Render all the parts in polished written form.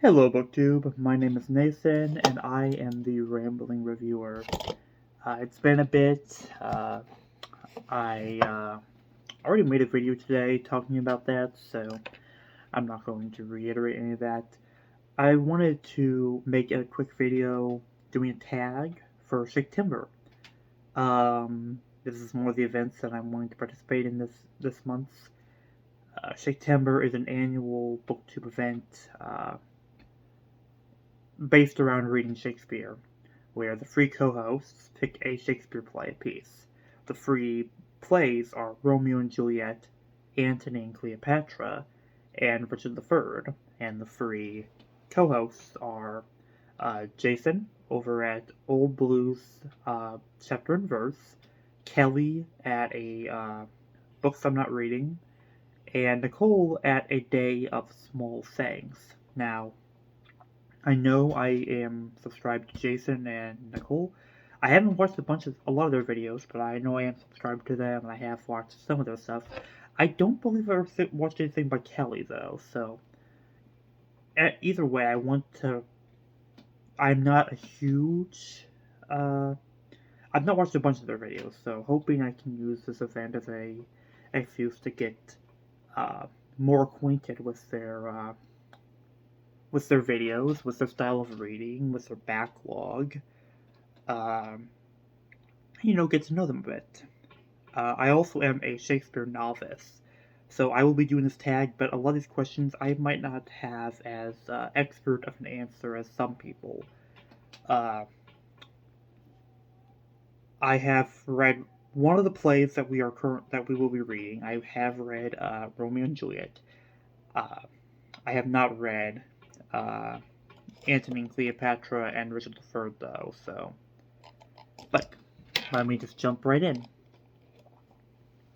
Hello BookTube, my name is Nathan and I am the Rambling Reviewer. It's been a bit. I already made a video today talking about that, so I'm not going to reiterate any of that. I wanted to make a quick video doing a tag for Shaketember. This is one of the events that I'm wanting to participate in this month. Shaketember is an annual BookTube event based around reading Shakespeare, where the free co-hosts pick a Shakespeare play apiece. The free plays are Romeo and Juliet, Antony and Cleopatra, and Richard III, and the free co-hosts are Jason over at Old Blues Chapter and Verse, Kelly at a Books I'm Not Reading, and Nicole at A Day of Small Things. Now, I know I am subscribed to Jason and Nicole. I haven't watched a lot of their videos, but I know I am subscribed to them, and I have watched some of their stuff. I don't believe I ever watched anything by Kelly, though, so either way, I'm not a huge... I've not watched a bunch of their videos, so hoping I can use this event as a excuse to get more acquainted with their videos, with their style of reading, with their backlog. Get to know them a bit. I also am a Shakespeare novice, so I will be doing this tag, but a lot of these questions I might not have as expert of an answer as some people. I have read one of the plays that we will be reading. I have read Romeo and Juliet. I have not read Antony and Cleopatra and Richard III, though, so... But let me just jump right in.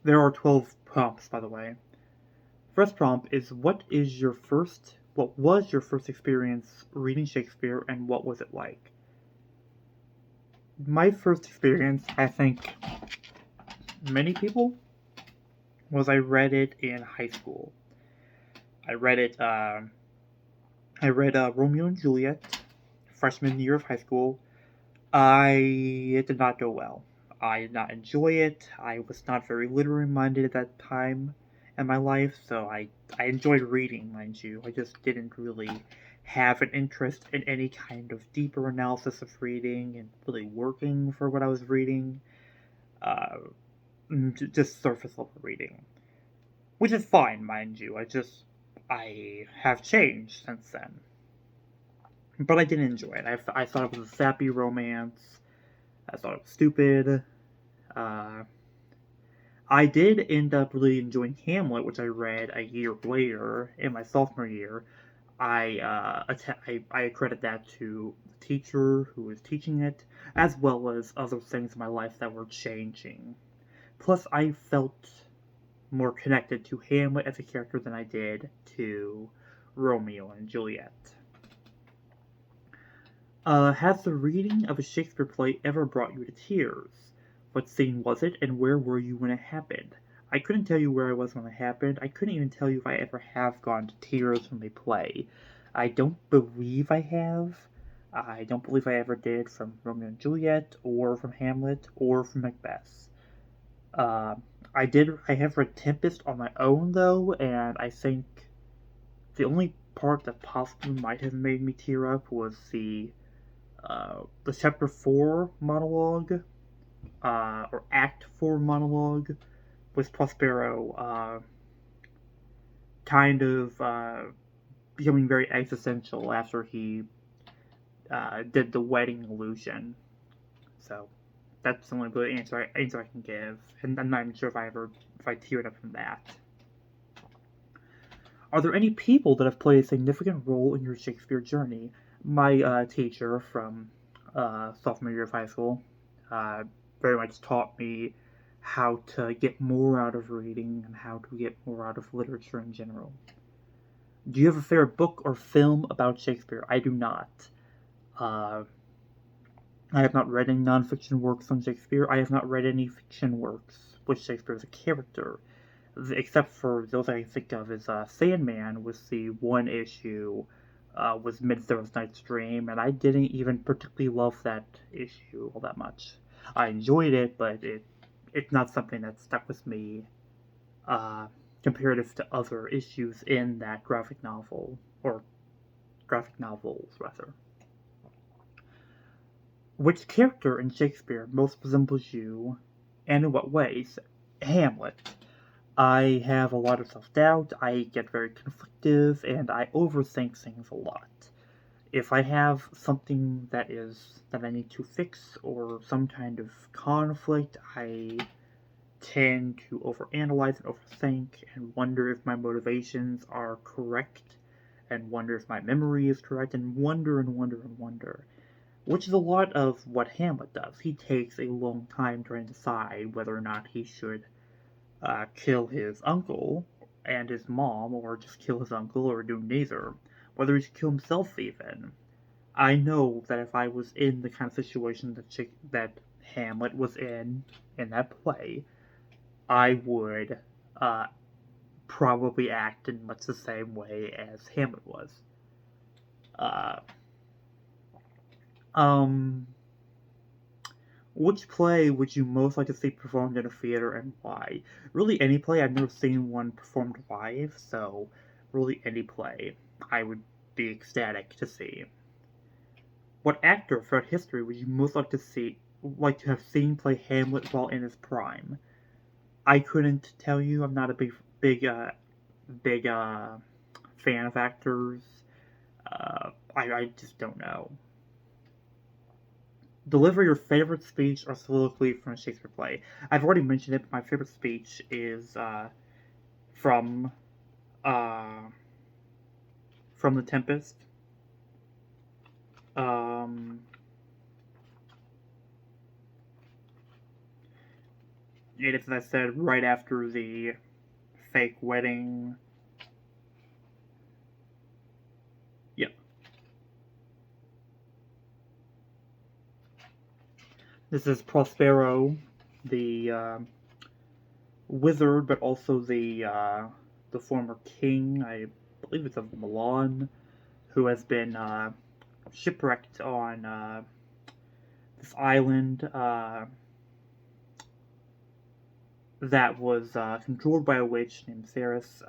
There are 12 prompts, by the way. First prompt is, what was your first experience reading Shakespeare, and what was it like? My first experience, I think many people, was I read it in high school. I read Romeo and Juliet, freshman year of high school. It did not go well. I did not enjoy it. I was not very literary minded at that time in my life, so I enjoyed reading, mind you. I just didn't really have an interest in any kind of deeper analysis of reading and really working for what I was reading. Just surface level reading. Which is fine, mind you. I have changed since then. But I didn't enjoy it. I thought it was a sappy romance. I thought it was stupid. I did end up really enjoying Hamlet, which I read a year later in my sophomore year. I credit that to the teacher who was teaching it, as well as other things in my life that were changing. Plus, I felt more connected to Hamlet as a character than I did to Romeo and Juliet. Has the reading of a Shakespeare play ever brought you to tears? What scene was it, and where were you when it happened? I couldn't tell you where I was when it happened. I couldn't even tell you if I ever have gone to tears from a play. I don't believe I have. I don't believe I ever did from Romeo and Juliet, or from Hamlet, or from Macbeth. I have read Tempest on my own, though, and I think the only part that possibly might have made me tear up was the chapter 4 monologue, or act 4 monologue, with Prospero kind of becoming very existential after he did the wedding illusion. So that's the only good answer I can give, and I'm not even sure if I teared up from that. Are there any people that have played a significant role in your Shakespeare journey? My teacher from sophomore year of high school very much taught me how to get more out of reading and how to get more out of literature in general. Do you have a favorite book or film about Shakespeare? I do not. I have not read any nonfiction works on Shakespeare. I have not read any fiction works with Shakespeare as a character, except for those I can think of as Sandman was the one issue was Midsummer Night's Dream, and I didn't even particularly love that issue all that much. I enjoyed it, but it's not something that stuck with me uh, comparative to other issues in that graphic novel, or graphic novels, rather. Which character in Shakespeare most resembles you, and in what ways? Hamlet. I have a lot of self-doubt, I get very conflictive, and I overthink things a lot. If I have something that I need to fix or some kind of conflict, I tend to overanalyze and overthink and wonder if my motivations are correct and wonder if my memory is correct and wonder and wonder and wonder. Which is a lot of what Hamlet does. He takes a long time trying to decide whether or not he should kill his uncle and his mom, or just kill his uncle, or do neither. Whether he should kill himself, even. I know that if I was in the kind of situation that Hamlet was in that play, I would probably act in much the same way as Hamlet was. Uh, um, which play would you most like to see performed in a theater and why? Really, any play. I've never seen one performed live, so really any play I would be ecstatic to see. What actor throughout history would you most like to have seen play Hamlet while in his prime? I couldn't tell you. I'm not a big fan of actors. I just don't know. Deliver your favorite speech or soliloquy from a Shakespeare play. I've already mentioned it, but my favorite speech is from uh, from The Tempest. Um, it is, as I said, right after the fake wedding. Yep. This is Prospero, the wizard, but also the former king. I believe it's of Milan, who has been shipwrecked on this island that was controlled by a witch named Ceres,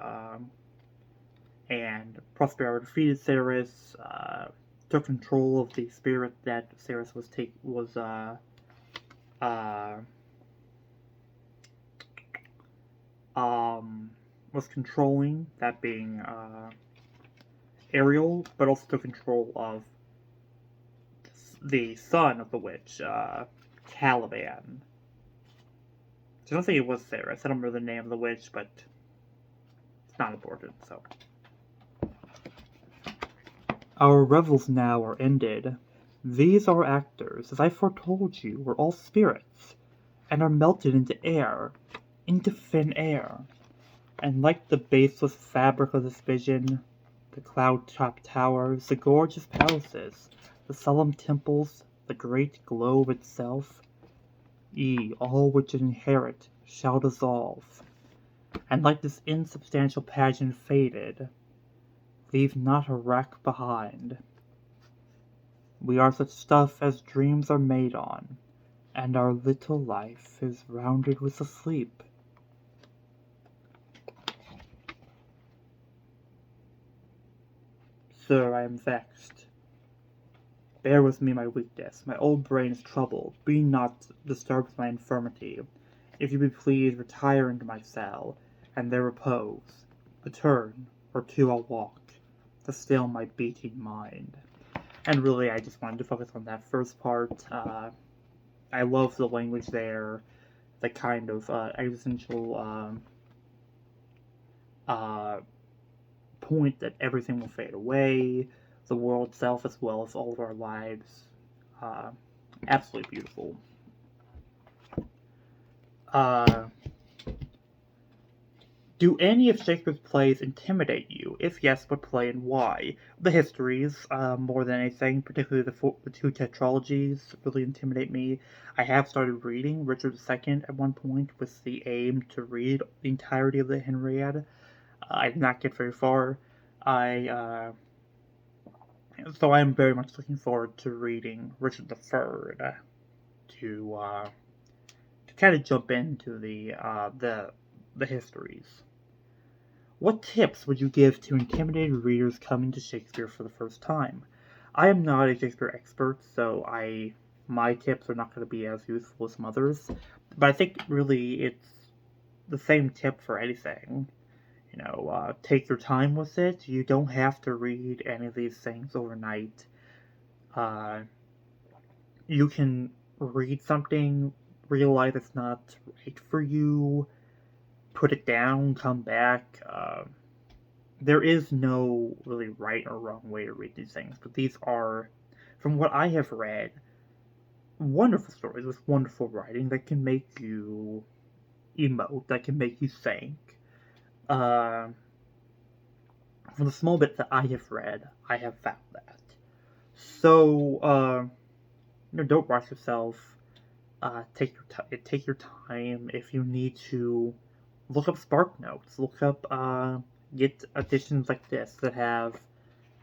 and Prospero defeated Ceres, took control of the spirit that Ceres uh, was controlling, that being Ariel, but also took control of the son of the witch, Caliban. I don't think it was Ceres. I don't remember the name of the witch, but it's not important, so. Our revels now are ended. These our actors, as I foretold you, were all spirits, and are melted into thin air. And like the baseless fabric of this vision, the cloud-topped towers, the gorgeous palaces, the solemn temples, the great globe itself, all which inherit shall dissolve, and like this insubstantial pageant faded, leave not a wreck behind. We are such stuff as dreams are made on, and our little life is rounded with a sleep. Sir, I am vexed. Bear with me my weakness. My old brain is troubled. Be not disturbed with my infirmity. If you be pleased, retire into my cell, and there repose. A turn or two I'll walk, to still my beating mind. And really, I just wanted to focus on that first part. I love the language there, the kind of existential point that everything will fade away, the world itself as well as all of our lives. Uh, Absolutely beautiful. Uh, do any of Shakespeare's plays intimidate you? If yes, what play and why? The histories, more than anything, particularly the two tetralogies, really intimidate me. I have started reading Richard II at one point with the aim to read the entirety of the Henriade. I did not get very far. I So I'm very much looking forward to reading Richard III to kind of jump into the histories. What tips would you give to intimidated readers coming to Shakespeare for the first time? I am not a Shakespeare expert, so my tips are not going to be as useful as some others. But I think really it's the same tip for anything. Take your time with it. You don't have to read any of these things overnight. Uh, you can read something, realize it's not right for you, put it down, come back. There is no really right or wrong way to read these things, but these are, from what I have read, wonderful stories with wonderful writing that can make you emote, that can make you think. Uh, from the small bit that I have read, I have found that. So, don't rush yourself. Take your time. If you need to, look up Spark Notes. Look up get editions like this that have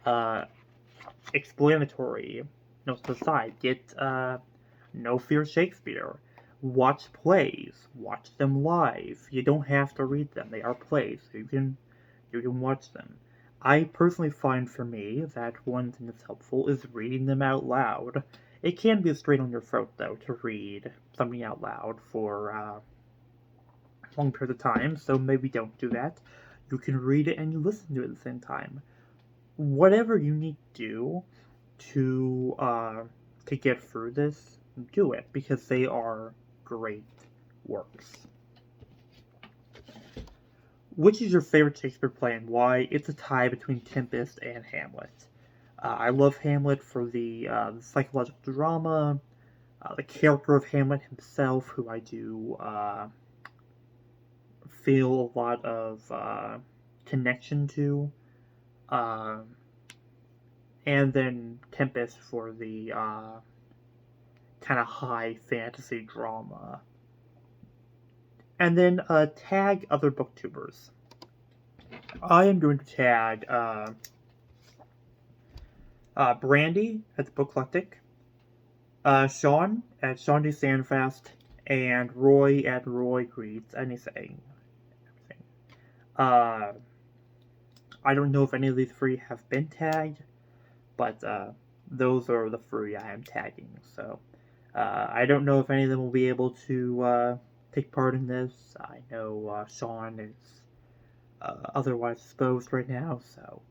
uh, explanatory notes to the side. Get No Fear Shakespeare. Watch plays. Watch them live. You don't have to read them. They are plays. So you can watch them. I personally find for me that one thing that's helpful is reading them out loud. It can be a strain on your throat, though, to read something out loud for long period of time, so maybe don't do that. You can read it and you listen to it at the same time. Whatever you need to do to get through this, do it because they are great works. Which is your favorite Shakespeare play and why? It's a tie between Tempest and Hamlet. I love Hamlet for the psychological drama, the character of Hamlet himself, who I do feel a lot of connection to, and then Tempest for the kind of high fantasy drama. And then tag other booktubers. I am going to tag Brandy at the Booklectic, Sean at Sean D. Sandfast, and Roy at Roy Reads Anything. I don't know if any of these three have been tagged, but those are the three I am tagging. So I don't know if any of them will be able to take part in this. I know Sean is otherwise exposed right now, so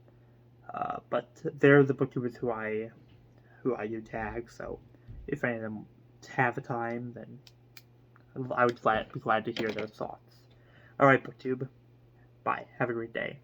but they're the booktubers who I do tag. So if any of them have the time, then I would be glad to hear their thoughts. All right, booktube. Bye. Have a great day.